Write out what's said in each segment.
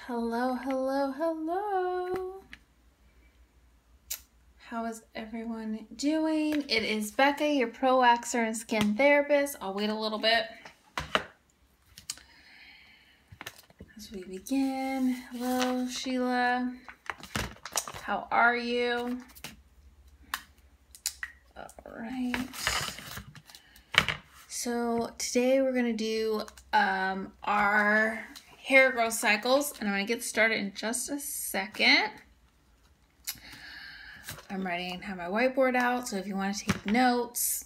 Hello, hello, hello. How is everyone doing? It is Becca, your pro waxer and skin therapist. I'll wait a little bit as we begin. Hello, Sheila. How are you? All right. So today we're going to do our hair growth cycles, and I'm going to get started in just a second. I'm ready and have my whiteboard out, so if you want to take notes.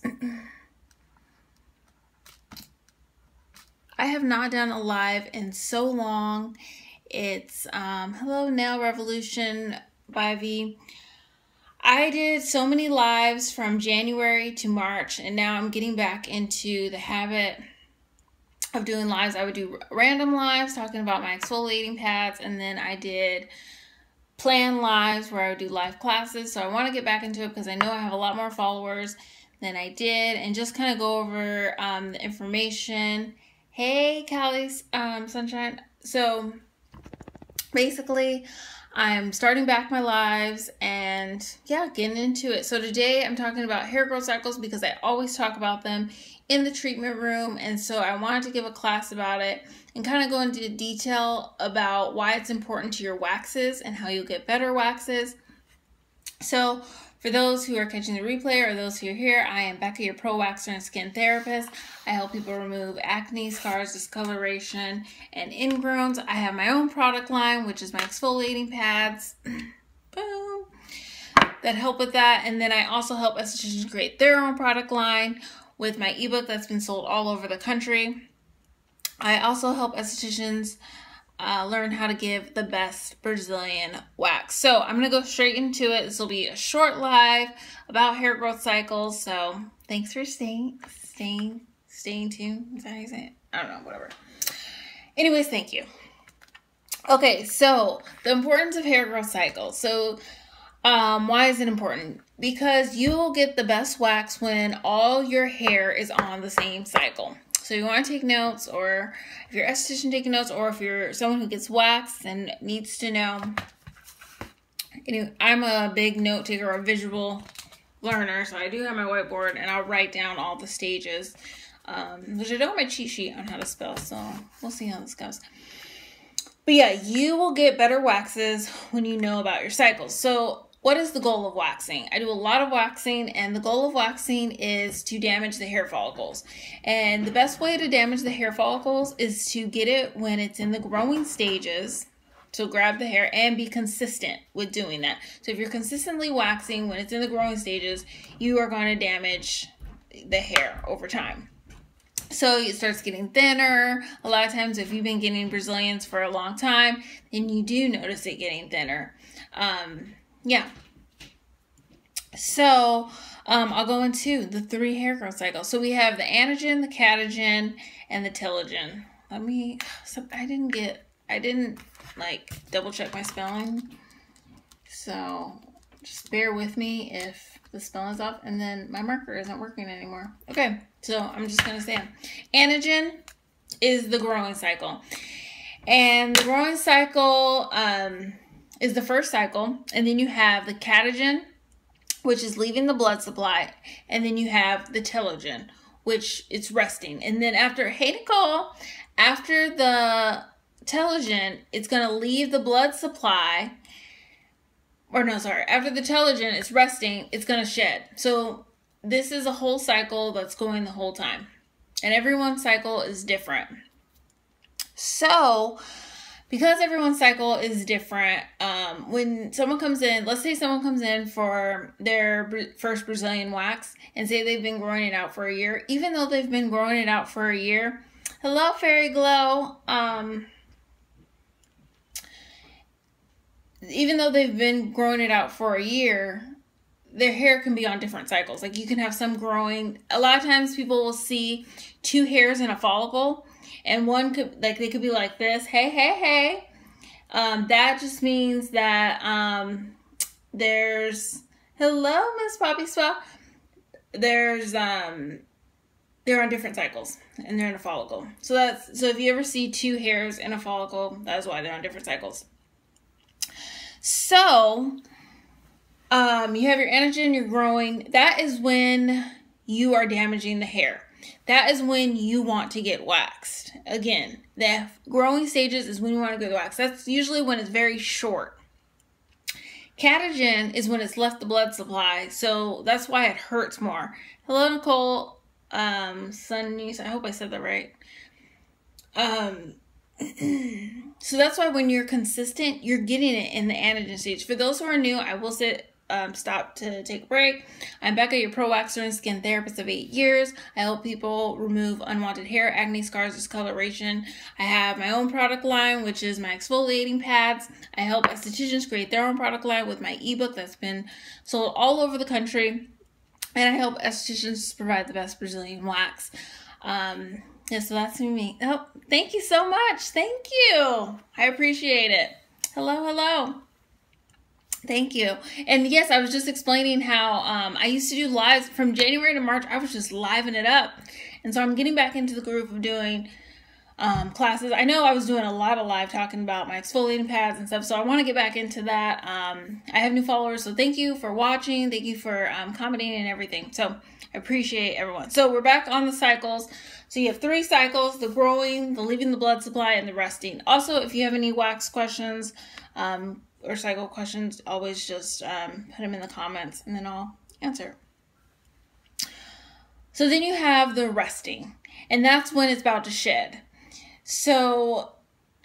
I have not done a live in so long. It's Hello Nail Revolution by V. I did so many lives from January to March, and now I'm getting back into the habit of doing lives. I would do random lives talking about my exfoliating pads, and then I did plan lives where I would do live classes. So I want to get back into it because I know I have a lot more followers than I did, and just kind of go over the information. Hey, Callie's Sunshine. So basically, I'm starting back my lives and yeah, getting into it. So today I'm talking about hair growth cycles because I always talk about them in the treatment room. And so I wanted to give a class about it and kind of go into detail about why it's important to your waxes and how you'll get better waxes. So for those who are catching the replay or those who are here, I am Becca, your pro waxer and skin therapist. I help people remove acne, scars, discoloration, and ingrowns. I have my own product line, which is my exfoliating pads. Boom. That help with that. And then I also help estheticians create their own product line with my ebook that's been sold all over the country. I also help estheticians learn how to give the best Brazilian wax. So I'm going to go straight into it. This will be a short live about hair growth cycles. So thanks for staying tuned. Is that how you say it? I don't know, whatever. Anyways, thank you. Okay, so the importance of hair growth cycles. So why is it important? Because you will get the best wax when all your hair is on the same cycle. So you want to take notes, or if you're an esthetician taking notes, or if you're someone who gets waxed and needs to know. Anyway, I'm a big note taker, a visual learner, so I do have my whiteboard and I'll write down all the stages. Which I don't have my cheat sheet on how to spell, so we'll see how this goes. But yeah, you will get better waxes when you know about your cycles. So what is the goal of waxing? I do a lot of waxing, and the goal of waxing is to damage the hair follicles. And the best way to damage the hair follicles is to get it when it's in the growing stages. So grab the hair and be consistent with doing that. So if you're consistently waxing when it's in the growing stages, you are going to damage the hair over time. So it starts getting thinner. A lot of times if you've been getting Brazilians for a long time, then you do notice it getting thinner. Yeah. So I'll go into the 3 hair growth cycles. So we have the anagen, the catagen, and the telogen. I didn't like double check my spelling. So just bear with me if the spelling is off, and then my marker isn't working anymore. Okay, so I'm just gonna say anagen is the growing cycle. And the growing cycle is the first cycle, and then you have the catagen, which is leaving the blood supply, and then you have the telogen, which is resting. And then after, hey Nicole, after the telogen, it's going to leave the blood supply, or no, sorry, after the telogen, it's resting, it's going to shed. So this is a whole cycle that's going the whole time, and everyone's cycle is different. So because everyone's cycle is different, when someone comes in, let's say someone comes in for their first Brazilian wax and say they've been growing it out for a year, even though they've been growing it out for a year, hello Fairy Glow, even though they've been growing it out for a year, their hair can be on different cycles. Like you can have some growing, a lot of times people will see 2 hairs in a follicle, and one could, like, they could be like this, hey, hey, hey. That just means that there's, hello, Miss Poppy Swell. There's they're on different cycles and they're in a follicle. So if you ever see 2 hairs in a follicle, that's why they're on different cycles. So you have your anagen, you're growing. That is when you are damaging the hair. That is when you want to get waxed. Again, the growing stages is when you want to get waxed. That's usually when it's very short. Catagen is when it's left the blood supply, so that's why it hurts more. Hello, Nicole. Sunny, I hope I said that right. So that's why when you're consistent, you're getting it in the anagen stage. For those who are new, I will stop to take a break. I'm Becca, your pro waxer and skin therapist of 8 years. I help people remove unwanted hair, acne, scars, discoloration. I have my own product line, which is my exfoliating pads. I help estheticians create their own product line with my ebook that's been sold all over the country. And I help estheticians provide the best Brazilian wax. Yeah, so that's me. Oh, thank you so much. Thank you. I appreciate it. Hello, hello. Thank you. And yes, I was just explaining how I used to do lives from January to March. I was just living it up. And so I'm getting back into the groove of doing classes. I know I was doing a lot of live talking about my exfoliating pads and stuff, so I want to get back into that. I have new followers, so thank you for watching. Thank you for commenting and everything. So I appreciate everyone. So we're back on the cycles. So you have 3 cycles: the growing, the leaving the blood supply, and the resting. Also, if you have any wax questions or cycle questions, always just put them in the comments and then I'll answer. So then you have the resting, and that's when it's about to shed. So,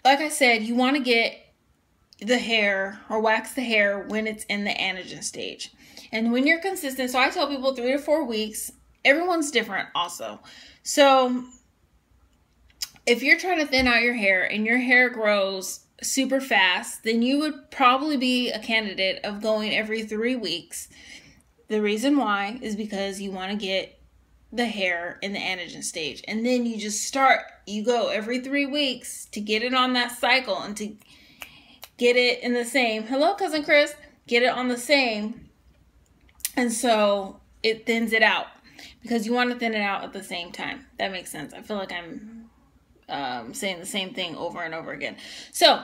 like I said, you want to get the hair or wax the hair when it's in the anagen stage. And when you're consistent, so I tell people 3 to 4 weeks. Everyone's different also. So, if you're trying to thin out your hair and your hair grows super fast, then you would probably be a candidate of going every 3 weeks. The reason why is because you want to get the hair in the anagen stage, and then you go every 3 weeks to get it on that cycle and to get it in the same, hello cousin Chris, get it on the same, and so it thins it out because you want to thin it out at the same time. That makes sense. I feel like I'm saying the same thing over and over again. So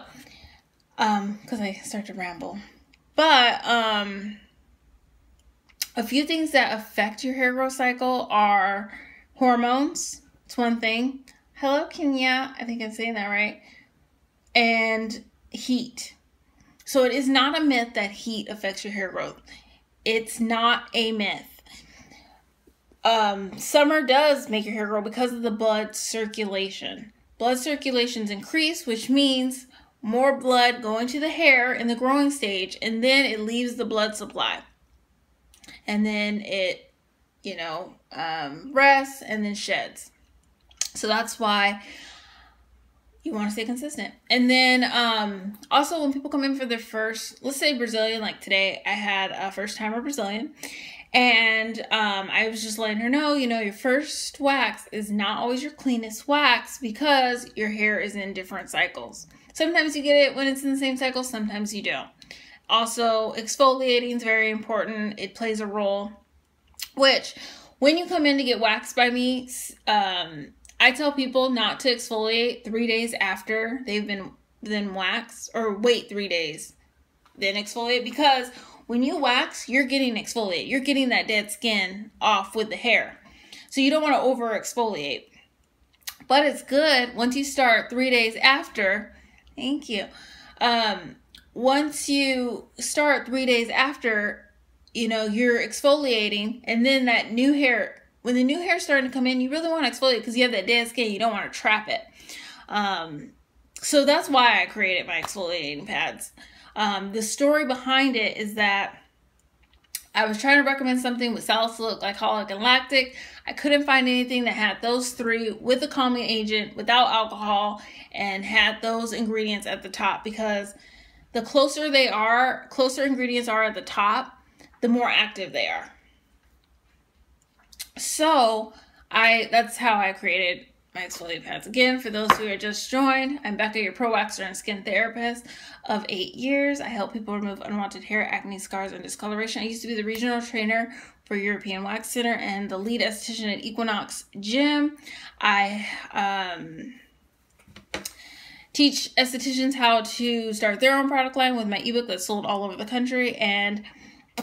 because I start to ramble, but a few things that affect your hair growth cycle are hormones. It's one thing. Hello, Kenya. I think I'm saying that right. And heat. So it is not a myth that heat affects your hair growth. It's not a myth. Summer does make your hair grow because of the blood circulation. Blood circulation's increased, which means more blood going to the hair in the growing stage, and then it leaves the blood supply. And then it, rests and then sheds. So that's why you want to stay consistent. And then also when people come in for their first, let's say Brazilian, like today I had a first timer Brazilian, and I was just letting her know, your first wax is not always your cleanest wax because your hair is in different cycles. Sometimes you get it when it's in the same cycle, sometimes you don't. Also, exfoliating is very important. It plays a role, which when you come in to get waxed by me, I tell people not to exfoliate 3 days after they've been waxed, or wait 3 days, then exfoliate, because when you wax, you're getting exfoliate. You're getting that dead skin off with the hair. So you don't want to over exfoliate. But it's good once you start 3 days after. Thank you. Once you start 3 days after, you're exfoliating, and then that new hair, when the new hair is starting to come in, you really want to exfoliate because you have that dead skin. You don't want to trap it. So that's why I created my exfoliating pads. The story behind it is that I was trying to recommend something with salicylic, glycolic, and lactic. I couldn't find anything that had those 3 with a calming agent, without alcohol, and had those ingredients at the top, because the closer ingredients are at the top, the more active they are. So that's how I created my exfoliating pads. Again, for those who are just joined, I'm Becca, your pro waxer and skin therapist of 8 years. I help people remove unwanted hair, acne, scars, and discoloration. I used to be the regional trainer for European Wax Center and the lead esthetician at Equinox Gym. I teach estheticians how to start their own product line with my ebook that's sold all over the country, and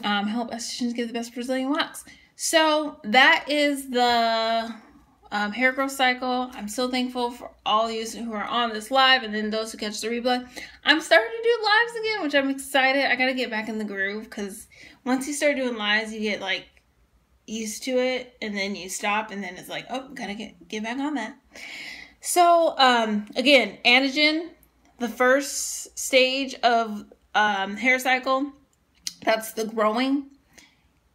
help estheticians get the best Brazilian wax. So that is the hair growth cycle. I'm so thankful for all you who are on this live, and then those who catch the replay. I'm starting to do lives again, which I'm excited. I gotta get back in the groove, because once you start doing lives, you get like used to it, and then you stop, and then it's like, oh, gotta get back on that. So again, anagen, the first stage of hair cycle, that's the growing.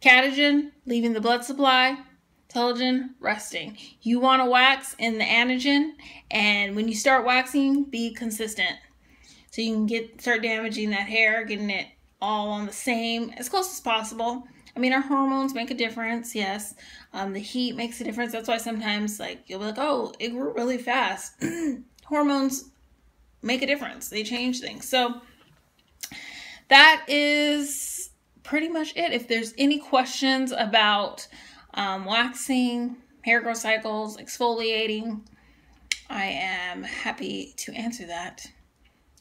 Catagen, leaving the blood supply. Telogen, resting. You want to wax in the anagen, and when you start waxing, be consistent. So you can start damaging that hair, getting it all on the same, as close as possible. I mean, our hormones make a difference, yes. The heat makes a difference. That's why sometimes, like, you'll be like, oh, it grew really fast. Hormones make a difference. They change things. So that is pretty much it. If there's any questions about waxing, hair growth cycles, exfoliating, I am happy to answer that.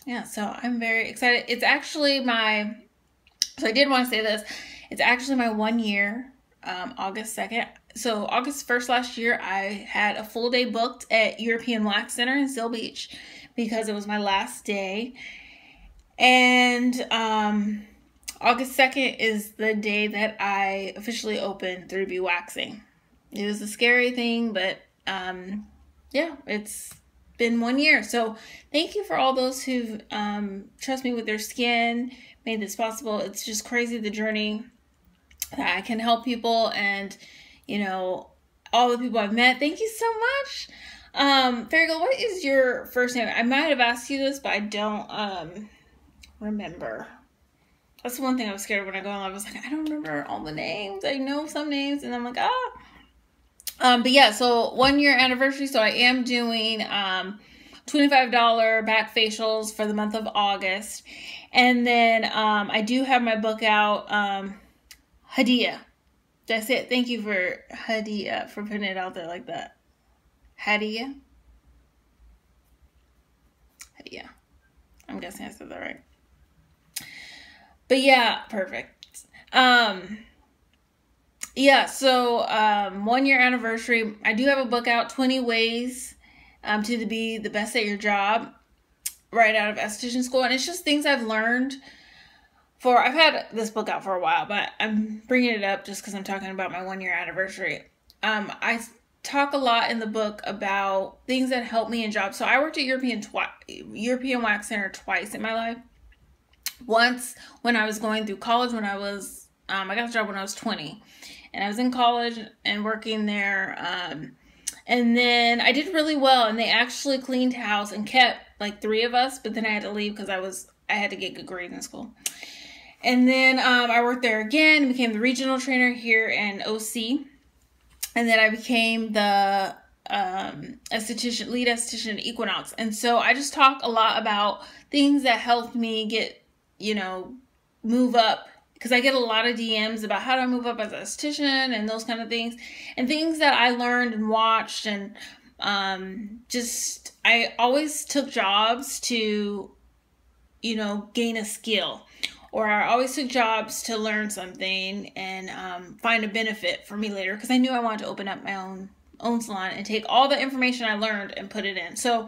Yeah, so I'm very excited. It's actually so I did want to say this. It's actually my 1 year, August 2nd. So August 1st last year, I had a full day booked at European Wax Center in Seal Beach because it was my last day. And August 2nd is the day that I officially opened 3B Waxing. It was a scary thing, but yeah, it's been 1 year. So thank you for all those who've trust me with their skin, made this possible. It's just crazy, the journey that I can help people, and you know, all the people I've met. Thank you so much. Fairy Girl, what is your first name? I might have asked you this, but I don't remember. That's the one thing I was scared of when I go on live. I was like, I don't remember all the names. I know some names, and I'm like, but yeah, so 1 year anniversary. So I am doing $25 back facials for the month of August. And then I do have my book out, Hadia. That's it. Thank you for Hadia, for putting it out there like that. Hadia. Hadia. I'm guessing I said that right. But yeah, perfect. Yeah, so 1 year anniversary. I do have a book out, 20 Ways to be the best at your job, right out of esthetician school. And it's just things I've learned I've had this book out for a while, but I'm bringing it up just because I'm talking about my 1 year anniversary. I talk a lot in the book about things that helped me in jobs. So I worked at European Wax Center twice in my life. Once when I was going through college, when I got the job when I was 20, and I was in college and working there. And then I did really well, and they actually cleaned house and kept like 3 of us, but then I had to leave because I had to get good grades in school. And then I worked there again, became the regional trainer here in OC. And then I became the lead esthetician at Equinox. And so I just talk a lot about things that helped me get, move up. Because I get a lot of DMs about how do I move up as an esthetician and those kind of things. And things that I learned and watched. And I always took jobs to, gain a skill. Or I always took jobs to learn something and find a benefit for me later, because I knew I wanted to open up my own salon and take all the information I learned and put it in. So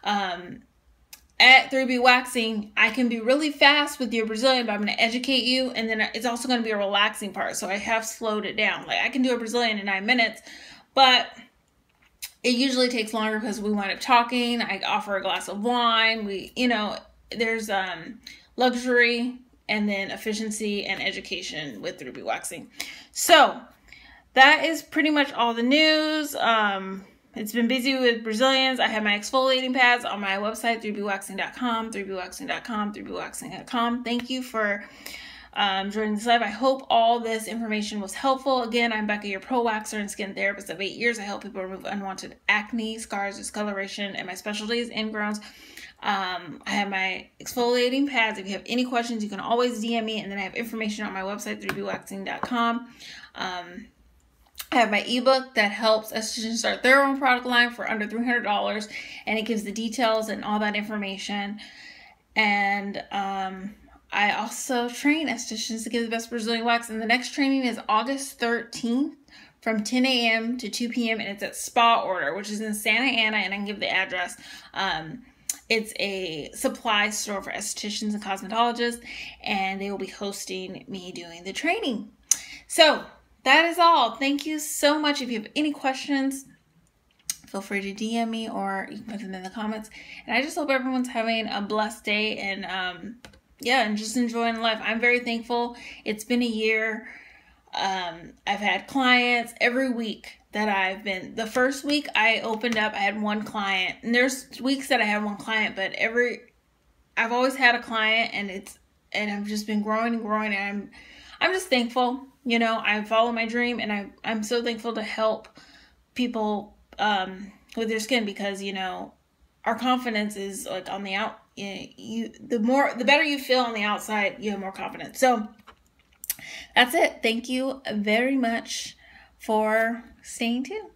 at 3B Waxing, I can be really fast with your Brazilian, but I'm going to educate you, and then it's also going to be a relaxing part. So I have slowed it down. Like, I can do a Brazilian in 9 minutes, but it usually takes longer because we wind up talking. I offer a glass of wine. There's luxury, and then efficiency and education with 3B Waxing. So that is pretty much all the news. It's been busy with Brazilians. I have my exfoliating pads on my website, 3bwaxing.com, 3bwaxing.com, 3bwaxing.com. Thank you for joining this live. I hope all this information was helpful. Again, I'm Becca, your pro waxer and skin therapist of 8 years. I help people remove unwanted acne, scars, discoloration, and my specialty is ingrowns. I have my exfoliating pads. If you have any questions, you can always DM me, and then I have information on my website, 3bwaxing.com. I have my ebook that helps estheticians start their own product line for under $300, and it gives the details and all that information. And I also train estheticians to give the best Brazilian wax, and the next training is August 13th from 10 a.m. to 2 p.m. and it's at Spa Order, which is in Santa Ana, and I can give the address. It's a supply store for estheticians and cosmetologists, and they will be hosting me doing the training. So that is all. Thank you so much. If you have any questions, feel free to DM me or you can put them in the comments. And I just hope everyone's having a blessed day and yeah, and just enjoying life. I'm very thankful. It's been a year. I've had clients every week that I've been. The first week I opened up, I had one client. And there's weeks that I had one client, but I've always had a client, and I've just been growing and growing, and I'm just thankful. You know, I follow my dream, and I'm so thankful to help people with their skin, because, you know, our confidence is like on the out. The better you feel on the outside, you have more confidence. So that's it. Thank you very much for staying tuned.